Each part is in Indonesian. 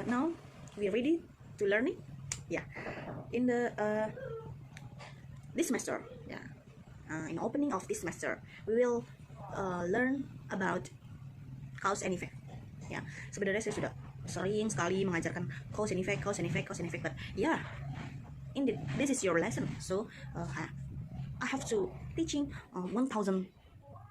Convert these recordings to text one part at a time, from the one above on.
Now we are ready to learn it. Yeah, in the this semester, yeah, in the opening of this semester, we will learn about cause and effect. Ya, sebenarnya saya sudah sering sekali mengajarkan cause and effect, but yeah, indeed this is your lesson. So I have to teaching 1000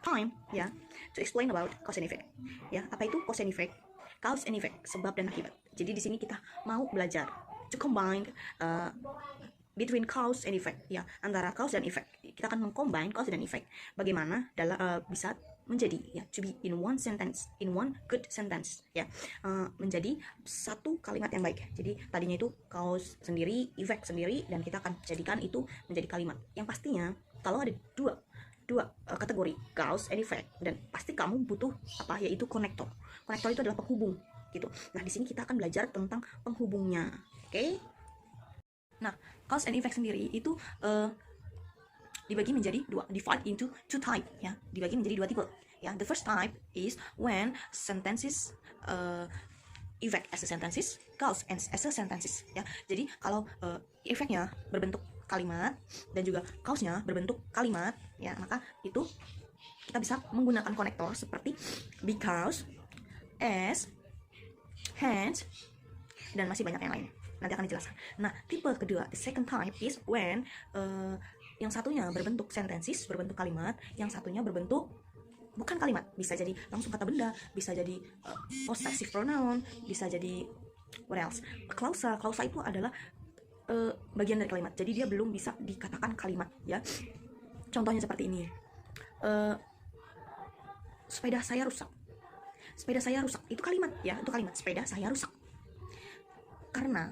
time ya to explain about cause and effect. Ya, apa itu cause and effect? Cause and effect, sebab dan akibat. Jadi di sini kita mau belajar to combine between cause and effect, ya, antara cause dan effect. Kita akan mengcombine cause dan effect. Bagaimana dalam bisa menjadi, ya, to be in one sentence, in one good sentence, ya, menjadi satu kalimat yang baik. Jadi tadinya itu cause sendiri, effect sendiri, dan kita akan jadikan itu menjadi kalimat. Yang pastinya kalau ada dua kategori cause and effect, dan pasti kamu butuh apa, yaitu konektor. Konektor itu adalah penghubung gitu. Nah, di sini kita akan belajar tentang penghubungnya. Oke? Nah, cause and effect sendiri itu dibagi menjadi dua, divide into two type, ya, dibagi menjadi dua tipe, ya. The first type is when sentences effect as a sentences, cause as a sentences, ya. Jadi kalau efeknya berbentuk kalimat dan juga cause-nya berbentuk kalimat, ya, maka itu kita bisa menggunakan konektor seperti because, as, hence, dan masih banyak yang lain. Nanti akan dijelaskan. Nah, tipe kedua, the second type is when yang satunya berbentuk sentences, berbentuk kalimat, yang satunya berbentuk bukan kalimat. Bisa jadi langsung kata benda, bisa jadi possessive pronoun, bisa jadi what else? Klausa. Klausa itu adalah bagian dari kalimat. Jadi dia belum bisa dikatakan kalimat, ya. Contohnya seperti ini. Sepeda saya rusak. Sepeda saya rusak. Itu kalimat, ya. Itu kalimat. Sepeda saya rusak. Karena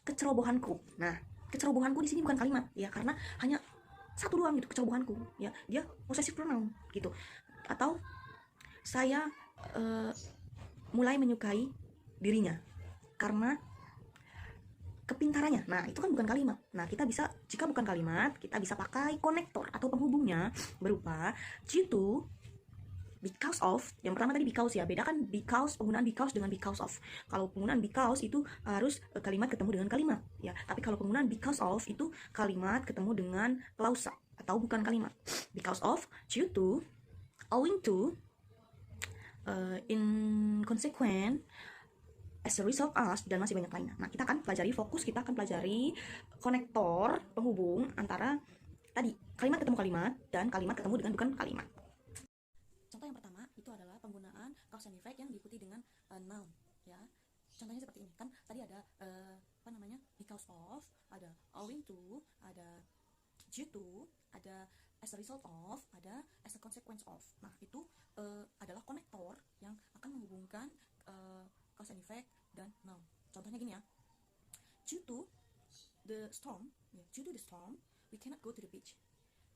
kecerobohanku. Nah, kecerobohanku di sini bukan kalimat, ya, karena hanya satu doang gitu, kecerobohanku, ya. Dia possessive pronoun gitu. Atau saya mulai menyukai dirinya karena kepintarannya. Nah, itu kan bukan kalimat. Nah, kita bisa, jika bukan kalimat, kita bisa pakai konektor atau penghubungnya berupa due to, because of. Yang pertama tadi because, ya, bedakan because, penggunaan because dengan because of. Kalau penggunaan because itu harus kalimat ketemu dengan kalimat, ya. Tapi kalau penggunaan because of itu kalimat ketemu dengan klausa atau bukan kalimat. Because of, due to, owing to, in consequence, as a result of, dan masih banyak lainnya. Nah, kita akan pelajari, fokus kita akan pelajari konektor penghubung antara tadi kalimat ketemu kalimat dan kalimat ketemu dengan bukan kalimat. Contoh yang pertama itu adalah penggunaan cause and effect yang diikuti dengan noun, ya. Contohnya seperti ini, kan tadi ada because of, ada owing to, ada due to, ada as a result of, ada as a consequence of. Nah, itu adalah konektor yang akan menghubungkan cause and effect dan noun. Contohnya gini, ya. Due to the storm, ya, due to the storm, we cannot go to the beach.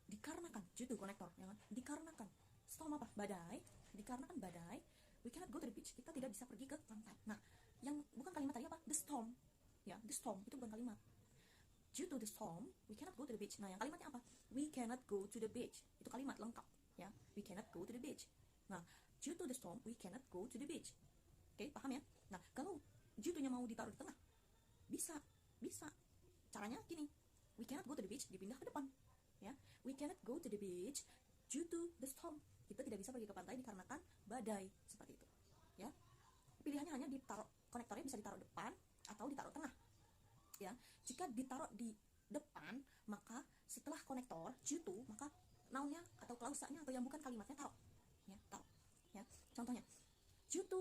Dikarenakan, due to konektor, ya kan? Dikarenakan storm apa? Badai. Dikarenakan badai, we cannot go to the beach. Kita tidak bisa pergi ke pantai. Nah, yang bukan kalimat tadi apa? The storm. Ya, the storm itu bukan kalimat. Due to the storm, we cannot go to the beach. Nah, yang kalimatnya apa? We cannot go to the beach. Itu kalimat lengkap, ya. We cannot go to the beach. Nah, due to the storm, we cannot go to the beach. Oke, paham, ya? Nah, kalau due to-nya mau ditaruh di tengah, bisa. Caranya gini. We cannot go to the beach, dipindah ke depan, ya. We cannot go to the beach due to the storm. Kita tidak bisa pergi ke pantai dikarenakan badai, seperti itu, ya. Pilihannya hanya ditaruh, konektornya bisa ditaruh depan atau ditaruh tengah, ya. Jika ditaruh di depan, maka setelah konektor due to, maka nounnya atau klausanya atau yang bukan kalimatnya taruh, ya. Contohnya due to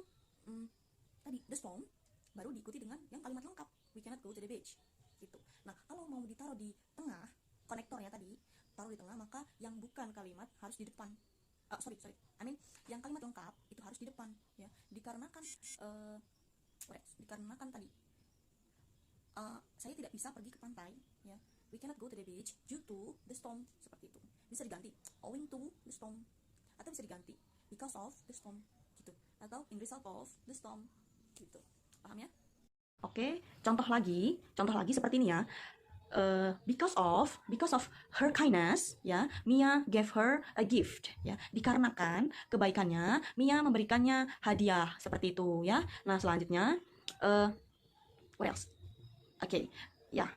tadi the storm, baru diikuti dengan yang kalimat lengkap, we cannot go to the beach, gitu. Nah, kalau mau ditaruh di tengah, konektornya tadi taruh di tengah, maka yang bukan kalimat harus di depan. Yang kalimat lengkap itu harus di depan, ya. Dikarenakan dikarenakan tadi saya tidak bisa pergi ke pantai, ya. We cannot go to the beach due to the storm, seperti itu. Bisa diganti owing to the storm, atau bisa diganti because of the storm, gitu. Atau in result of the storm, gitu. Paham, ya? Oke, contoh lagi seperti ini, ya. because of her kindness, ya, Mia gave her a gift, ya. Dikarenakan kebaikannya, Mia memberikannya hadiah seperti itu, ya. Nah, selanjutnya, what else? Oke, ya.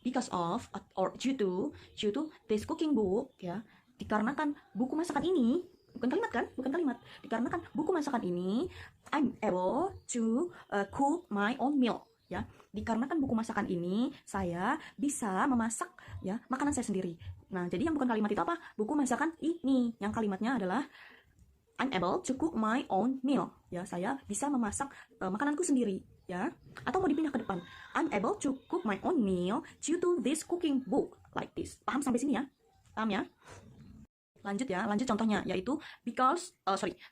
Because of or due to this cooking book, ya. Dikarenakan buku masakan ini, bukan kalimat kan? Bukan kalimat. Dikarenakan buku masakan ini, I'm able to cook my own meal, ya. Dikarenakan buku masakan ini, saya bisa memasak, ya, makanan saya sendiri. Nah, jadi yang bukan kalimat itu apa? Buku masakan ini. Yang kalimatnya adalah I'm able to cook my own meal. Ya, saya bisa memasak makananku sendiri, ya. Atau mau dipindah ke depan. I'm able to cook my own meal due to this cooking book like this. Paham sampai sini ya? Paham ya? Lanjut ya, lanjut contohnya, yaitu because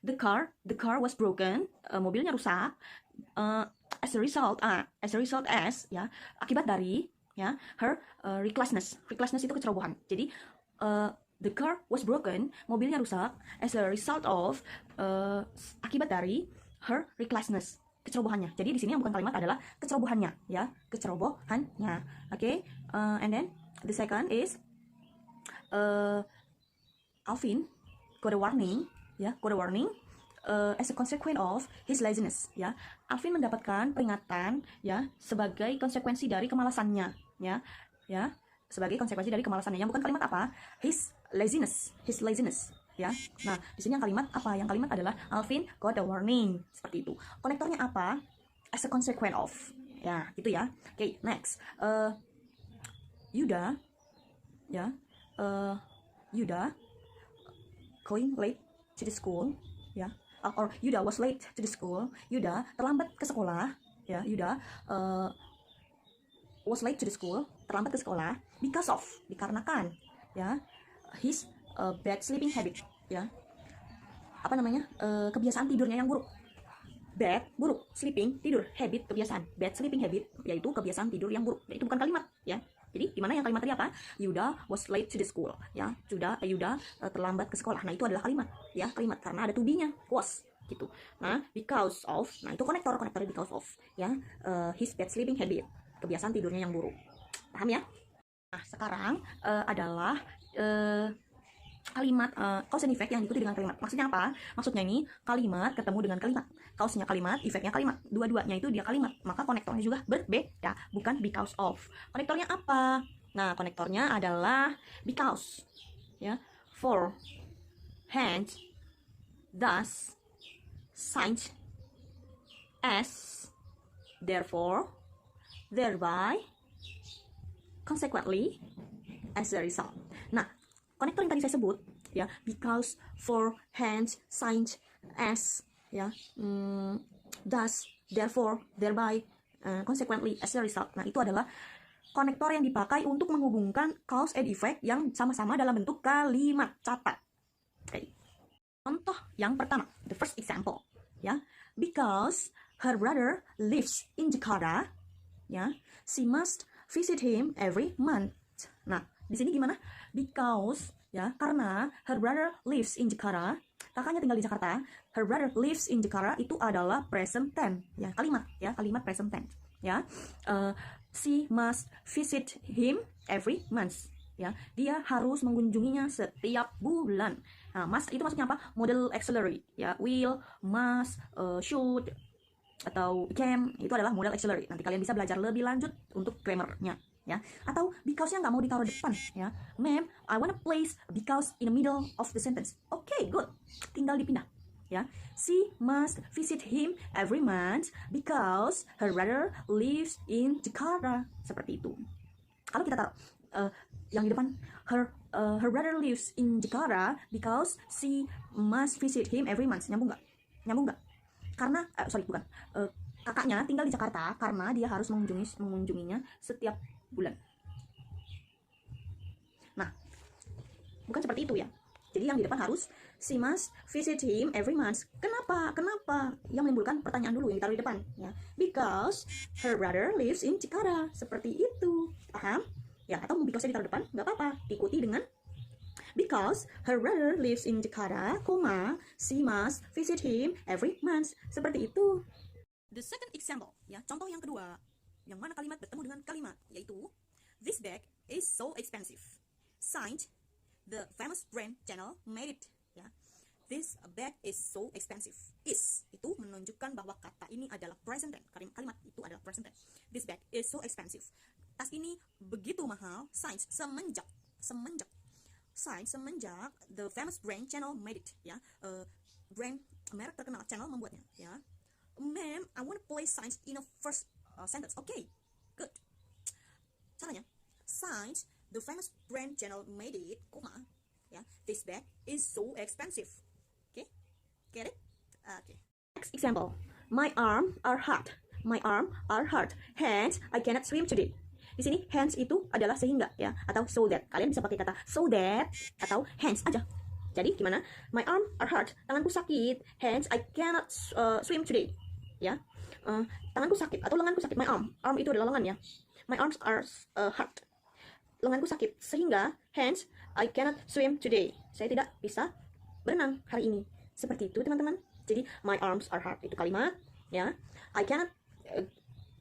the car was broken, mobilnya rusak, as a result ya, akibat dari, ya, her recklessness itu kecerobohan. Jadi the car was broken, mobilnya rusak, as a result of akibat dari her recklessness, kecerobohannya. Jadi di sini yang bukan kalimat adalah kecerobohannya, ya, kecerobohannya. Oke, and then the second is Alvin got a warning, ya, as a consequence of his laziness, ya. Alvin mendapatkan peringatan, ya, sebagai konsekuensi dari kemalasannya, ya, sebagai konsekuensi dari kemalasannya. Yang bukan kalimat apa? His laziness, ya. Nah, di sini yang kalimat apa? Yang kalimat adalah Alvin got a warning, seperti itu. Konektornya apa? As a consequence of, ya, gitu ya. Oke, next, Yuda, ya, Yuda going late to the school, ya, or Yuda was late to the school. Yuda terlambat ke sekolah, ya. Yuda was late to the school, terlambat ke sekolah dikarenakan, ya, his bad sleeping habit, ya. Apa namanya? Kebiasaan tidurnya yang buruk. Bad, buruk, sleeping, tidur, habit, kebiasaan. Bad sleeping habit, yaitu kebiasaan tidur yang buruk. Itu bukan kalimat, ya. Jadi gimana yang kalimat tadi apa? Yuda was late to the school, ya. Yuda terlambat ke sekolah. Nah, itu adalah kalimat, ya, kalimat karena ada to be-nya, was, gitu. Nah, because of, nah, itu konektornya because of, ya, his bad sleeping habit, kebiasaan tidurnya yang buruk. Paham ya? Nah, sekarang adalah kalimat cause and effect yang diikuti dengan kalimat. Maksudnya apa? Maksudnya ini kalimat ketemu dengan kalimat. Cause-nya kalimat, effect-nya kalimat. Dua-duanya itu dia kalimat. Maka konektornya juga berbeda, bukan because of. Konektornya apa? Nah, konektornya adalah because, ya. For, hence, thus, since, as, therefore, thereby, consequently, as a result. Nah, konektor yang tadi saya sebut, ya, because, for, hence, since, as, ya, thus, therefore, thereby, consequently, as a result. Nah, itu adalah konektor yang dipakai untuk menghubungkan cause and effect yang sama-sama dalam bentuk kalimat. Catat. Okay. Contoh yang pertama, the first example, ya, because her brother lives in Jakarta, ya, she must visit him every month. Nah, di sini gimana? Because, ya, karena her brother lives in Jakarta, kakaknya tinggal di Jakarta. Her brother lives in Jakarta itu adalah present tense, ya, kalimat present tense, ya. She must visit him every month, ya. Dia harus mengunjunginya setiap bulan. Nah, must itu maksudnya apa? Model auxiliary, ya. Will, must, should, atau can, itu adalah model auxiliary. Nanti kalian bisa belajar lebih lanjut untuk grammarnya, ya. Atau because-nya nggak mau ditaruh depan, ya. Ma'am, I wanna place because in the middle of the sentence. Okay, good. Tinggal dipindah, ya. She must visit him every month because her brother lives in Jakarta. Seperti itu. Kalau kita taruh yang di depan, her brother lives in Jakarta because she must visit him every month. Nyambung nggak? Karena bukan. Kakaknya tinggal di Jakarta karena dia harus mengunjunginya setiap bulan. Nah, bukan seperti itu ya. Jadi yang di depan harus she must visit him every month. Kenapa? Yang menimbulkan pertanyaan dulu yang ditaruh di depan, ya. Because her brother lives in Jakarta. Seperti itu. Paham? Ya, atau because-nya ditaruh depan, nggak apa-apa. Diikuti dengan because her brother lives in Jakarta, she must visit him every month. Seperti itu. The second example, ya, contoh yang kedua, yang mana kalimat bertemu dengan kalimat, yaitu This bag is so expensive. Signed, the famous brand channel made it. Ya, this bag is so expensive. Is itu menunjukkan bahwa kata ini adalah present tense. Kalimat itu adalah present tense. This bag is so expensive. Tas ini begitu mahal. Signed, semenjak the famous brand channel made it. Ya, brand merek terkenal channel membuatnya. Ya, ma'am, I want to place signs in a first sentence. Okay, good. Caranya, signs, the famous brand channel made it, comma, yeah, this bag is so expensive. Okay, get it? Okay. Next example, my arms are hurt. Hence, I cannot swim today. Di sini hence itu adalah sehingga ya, atau so that. Kalian bisa pakai kata so that atau hence aja. Jadi gimana? My arms are hurt. Tanganku sakit. Hence, I cannot swim today. Ya, tanganku sakit atau lenganku sakit. My arm itu adalah lengan ya. My arms are hurt. Lenganku sakit sehingga hence I cannot swim today. Saya tidak bisa berenang hari ini. Seperti itu teman-teman. Jadi my arms are hurt itu kalimat ya. I cannot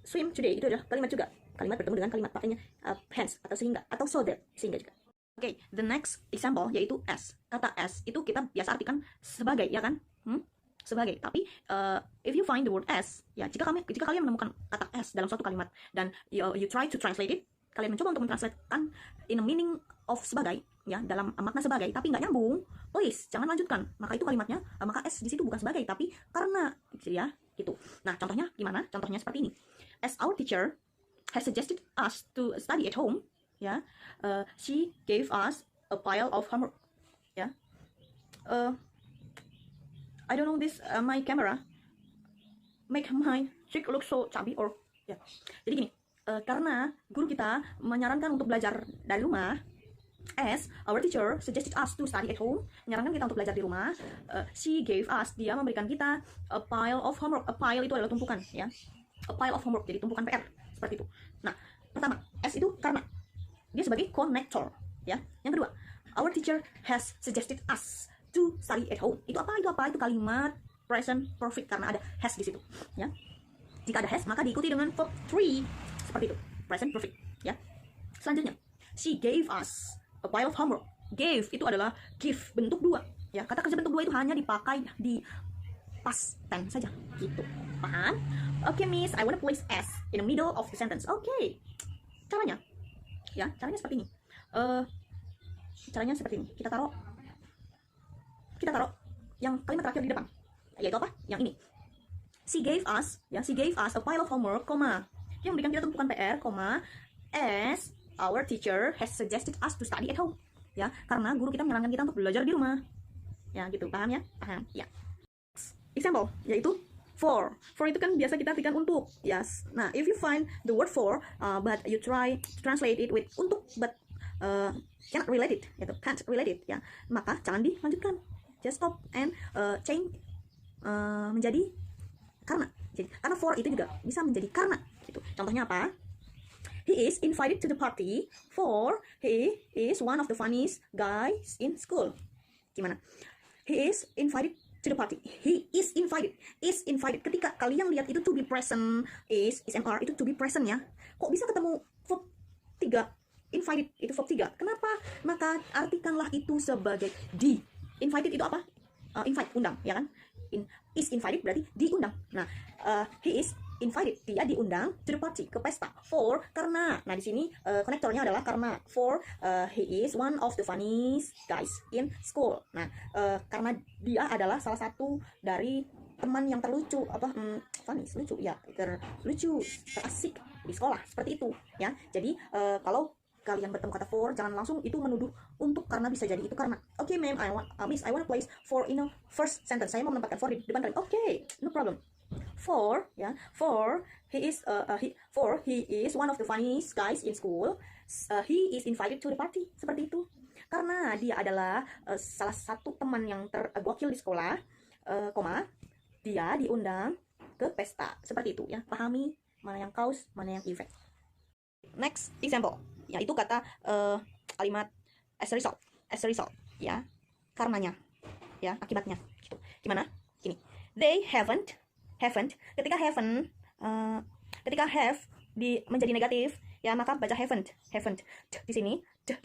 swim today itu adalah kalimat juga. Kalimat bertemu dengan kalimat pakainya hence atau sehingga atau so that sehingga juga. Oke, the next example yaitu as. Kata as itu kita biasa artikan sebagai ya kan? Sebagai. Tapi if you find the word as, ya jika kalian menemukan kata as dalam suatu kalimat dan you try to translate it, kalian mencoba untuk mentranslatekan in a meaning of sebagai, ya dalam makna sebagai, tapi nggak nyambung, please jangan lanjutkan. Maka itu kalimatnya, maka as di situ bukan sebagai tapi karena, ya gitu. Nah contohnya gimana? Contohnya seperti ini. As our teacher has suggested us to study at home, ya, she gave us a pile of homework, ya. I don't know this my camera make my cheek look so chubby or ya. Jadi gini, karena guru kita menyarankan untuk belajar dari rumah, as our teacher suggested us to study at home, menyarankan kita untuk belajar di rumah, she gave us, dia memberikan kita a pile of homework. A pile itu adalah tumpukan ya. A pile of homework, jadi tumpukan PR seperti itu. Nah, pertama, as itu karena dia sebagai connector ya. Yang kedua, our teacher has suggested us to study at home. Itu apa? Itu kalimat present perfect karena ada has di situ ya. Jika ada has maka diikuti dengan verb 3 seperti itu, present perfect ya. Selanjutnya, she gave us a pile of homework. Gave itu adalah give bentuk 2 ya. Kata kerja bentuk 2 itu hanya dipakai di past tense saja gitu. Paham? Okay, miss, I want to place s in the middle of the sentence. Okay. Caranya ya, caranya seperti ini. Caranya seperti ini. Kita taruh yang kalimat terakhir di depan, yaitu apa? Yang ini. She gave us a pile of homework, yang memberikan kita tumpukan PR, as our teacher has suggested us to study at home. Ya, karena guru kita menyarankan kita untuk belajar di rumah. Ya, gitu. Paham ya? Paham. Ya. Example, yaitu for. For itu kan biasa kita artikan untuk. Yes. Nah, if you find the word for, but you try to translate it with untuk, but can't relate it, ya, maka jangan dilanjutkan. Just stop and change menjadi karena. Jadi, karena for itu juga bisa menjadi karena gitu. Contohnya apa? He is invited to the party for he is one of the funniest guys in school. Gimana? He is invited to the party. He is invited. Is invited. Ketika kalian lihat itu to be present, is mr itu to be present ya. Kok bisa ketemu verb 3? Invited itu verb 3. Kenapa? Maka artikanlah itu sebagai di. Invited itu apa? Invite, undang, ya kan? Is invited berarti diundang. Nah, he is invited, dia diundang to the party, ke pesta. For, karena. Nah, di sini konektornya adalah karena. For, he is one of the funniest guys in school. Nah, karena dia adalah salah satu dari teman yang terlucu, funny, lucu, ya, terlucu, terasik di sekolah, seperti itu, ya. Jadi, kalau kalian bertemu kata for, jangan langsung itu menuduh untuk, karena bisa jadi itu karena. Okay, ma'am, miss, I want to place for in a first sentence. Saya mau menempatkan for di depan kalian. Okay, no problem. For, ya, for he is one of the funniest guys in school. He is invited to the party. Seperti itu. Karena dia adalah salah satu teman yang tergokil di sekolah, dia diundang ke pesta. Seperti itu ya. Pahami mana yang cause, mana yang effect. Next example, yaitu kata kalimat as a result, ya, karenanya, ya, akibatnya, gitu. Gimana? Gini, they haven't, ketika have menjadi negatif, ya, maka baca haven't, d di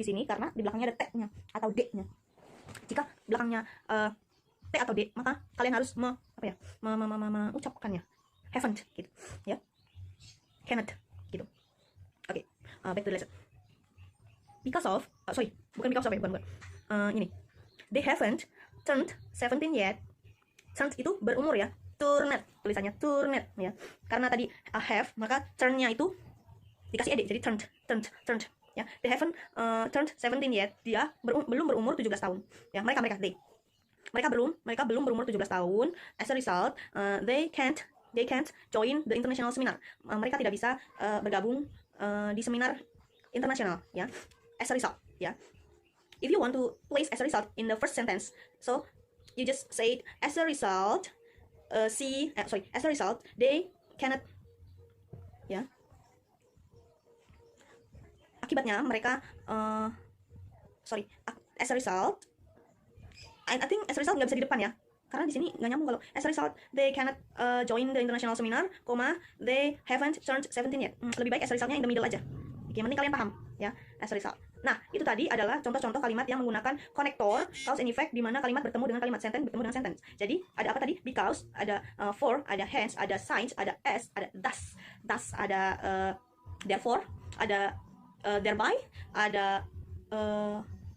sini, karena di belakangnya ada t-nya atau d-nya. Jika belakangnya t atau d, maka kalian harus mengucapkannya haven't gitu, ya, cannot gitu. Oke, back to the lesson. Because of, bukan because of ya, bukan. Ini, they haven't turned 17 yet. Turned itu berumur ya, turned tulisannya turned ya. Karena tadi have, maka turn-nya itu dikasih ed, jadi turned ya. They haven't turned 17 yet. Dia belum berumur 17 tahun. Ya, mereka belum berumur 17 tahun. As a result, they can't join the international seminar. Mereka tidak bisa bergabung di seminar internasional ya. As a result ya. If you want to place as a result in the first sentence, so you just say as a result, as a result they cannot, ya. Akibatnya mereka, as a result, I think as a result nggak bisa di depan ya, karena di sini nggak nyambung kalau as a result they cannot join the international seminar, they haven't turned 17 yet. Lebih baik as a resultnya in the middle aja. Oke, mending kalian paham ya, as a result. Nah, itu tadi adalah contoh-contoh kalimat yang menggunakan konektor, cause and effect, di mana kalimat bertemu dengan kalimat sentence, Jadi, ada apa tadi? Because, ada for, ada hence, ada since, ada as, ada thus, ada therefore, ada thereby, ada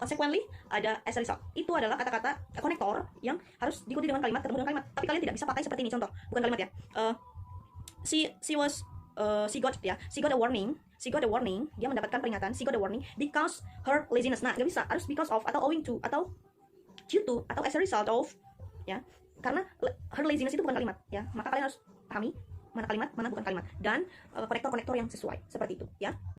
consequently, ada as a result. Itu adalah kata-kata konektor yang harus diikuti dengan kalimat, ketemu dengan kalimat. Tapi kalian tidak bisa pakai seperti ini, contoh, bukan kalimat ya. She got a warning, dia mendapatkan peringatan, she got a warning because her laziness. Nah, nggak bisa, harus because of, atau owing to, atau due to, atau as a result of, ya, karena her laziness itu bukan kalimat, ya, maka kalian harus pahami mana kalimat, mana bukan kalimat, dan konektor-konektor yang sesuai, seperti itu, ya.